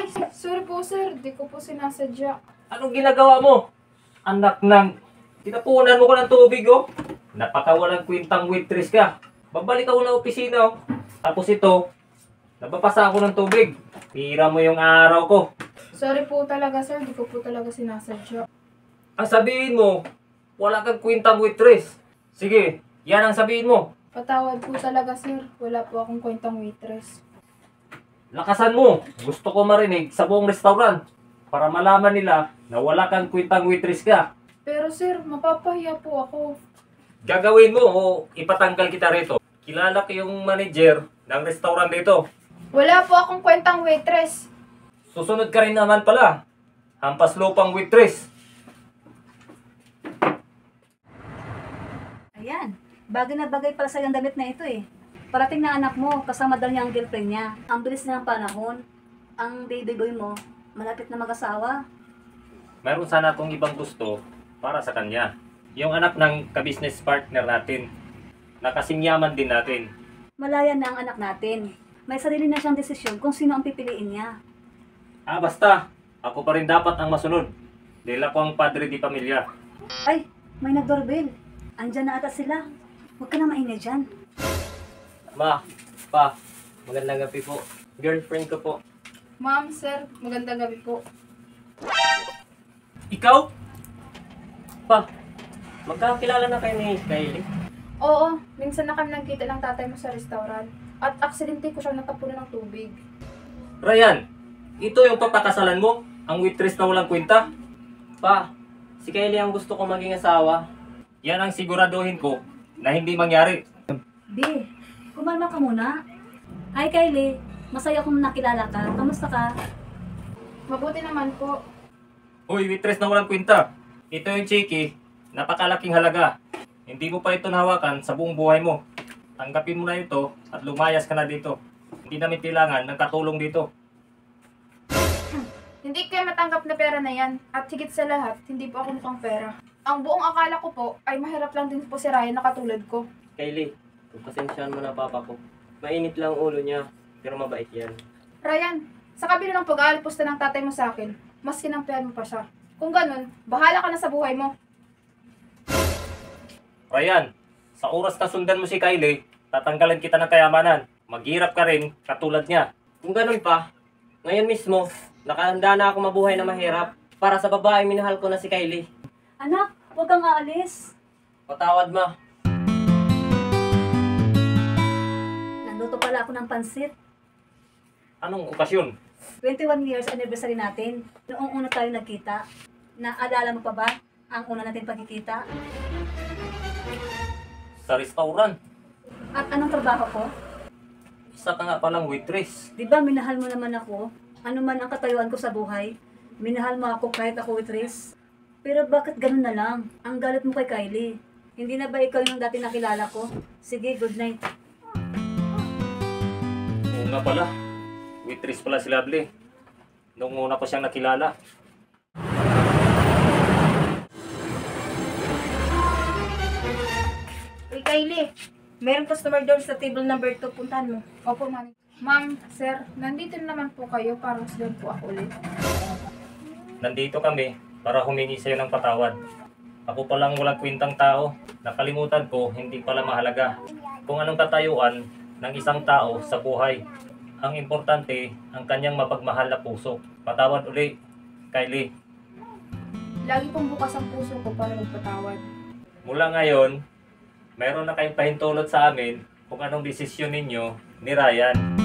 Ay, sorry po sir. Di ko po sinasadya. Anong ginagawa mo? Anak ng... Tinapunan mo ko ng tubig, oh. Napakawalang kwintang waitress ka. Babalik ako ng opisina, oh. Tapos ito, nababasa ako ng tubig. Tira mo yung araw ko. Sorry po talaga sir. Di ko po talaga sinasadya. Ang sabihin mo, wala kang kwintang waitress. Sige, yan ang sabihin mo. Patawad po talaga sir. Wala po akong kwentang waitress. Lakasan mo. Gusto ko marinig sa buong restaurant para malaman nila na wala kang kwintang waitress ka. Pero sir, mapapahiya po ako. Gagawin mo o ipatanggal kita rito. Kilala ko yung manager ng restaurant dito. Wala po akong kwentang waitress. Susunod ka rin naman pala. Hampas lupang waitress. Ayan, bagay na bagay pala sa yung damit na ito eh. Parating na anak mo, kasama daw niya ang girlfriend niya. Ang bilis na ng panahon, ang baby boy mo, malapit na mag-asawa. Mayroon sana akong ibang gusto para sa kanya. Yung anak ng ka-business partner natin. Nakasing yaman din natin. Malaya na ang anak natin. May sarili na siyang desisyon kung sino ang pipiliin niya. Basta. Ako pa rin dapat ang masunod. Dahil ako ang padre di pamilya. Ay, may nag-doorbell. Andyan na ata sila. Huwag ka na maingay dyan. Ma, pa, magandang gabi po. Girlfriend ko po. Ma'am, sir, magandang gabi po. Ikaw? Pa, magkakilala na kayo ni Kylie? Oo, minsan na kami nagkita ng tatay mo sa restaurant. At aksidente ko siyang natapunan ng tubig. Ryan, ito yung papakasalan mo? Ang waitress na walang kwenta? Pa, si Kylie ang gusto ko maging asawa. Yan ang siguraduhin ko na hindi mangyari. B, kumalma ka muna. Hi Kylie, masaya akong nakilala ka. Kamusta ka? Mabuti naman po. Uy, waitress na walang kwenta. Ito yung chiki, napakalaking halaga. Hindi mo pa ito nahawakan sa buong buhay mo. Tanggapin mo na ito at lumayas ka na dito. Hindi namin kailangan ng katulong dito. Hindi kayo matanggap na pera na yan. At higit sa lahat, hindi po ako mukhang pera. Ang buong akala ko po ay mahirap lang din po si Ryan na katulad ko. Kylie, pagpasensyahan mo na papa ko. Mainit lang ang ulo niya, pero mabait yan. Ryan, sa kabila ng pag-aalipusta ng tatay mo sa akin, mas kinampihan mo pa siya. Kung ganun, bahala ka na sa buhay mo. Ryan, sa oras na sundan mo si Kylie, tatanggalan kita ng kayamanan. Maghirap ka rin katulad niya. Kung ganun pa, ngayon mismo, nakahanda na ako mabuhay na mahirap para sa babaeng minahal ko na si Kylie. Anak, huwag kang aalis. Patawad ma. Nandito pala ako ng pansit. Anong okasyon? 21 years anniversary natin. Noong una tayo nagkita. Naalala mo pa ba ang una natin pagkikita? Sa restaurant. At anong trabaho ko? Isa ka nga palang waitress. Di ba minahal mo naman ako? Ano man ang katayuan ko sa buhay? Minahal mo ako kahit ako waitress? Pero bakit ganun na lang? Ang galit mo kay Kylie. Hindi na ba ikaw yung dati nakilala ko? Sige, good night. Oo nga pala. Waitress pala si Lovely. Noong una ko siyang nakilala. Uy, Kylie, merong customer doon sa table number 2. Puntahan mo. Opo, ma'am. Ma'am, sir, nandito naman po kayo para masdan po ako ulit. Nandito kami para humingi sa'yo ng patawad. Ako palang walang kwintang tao. Nakalimutan ko, hindi pala mahalaga kung anong katayuan ng isang tao sa buhay. Ang importante, ang kanyang mapagmahal na puso. Patawad uli, Kylie. Lagi pong bukas ang puso ko para magpatawad. Mula ngayon, mayroon na kayong pahintulot sa amin kung anong desisyon ninyo ni Ryan.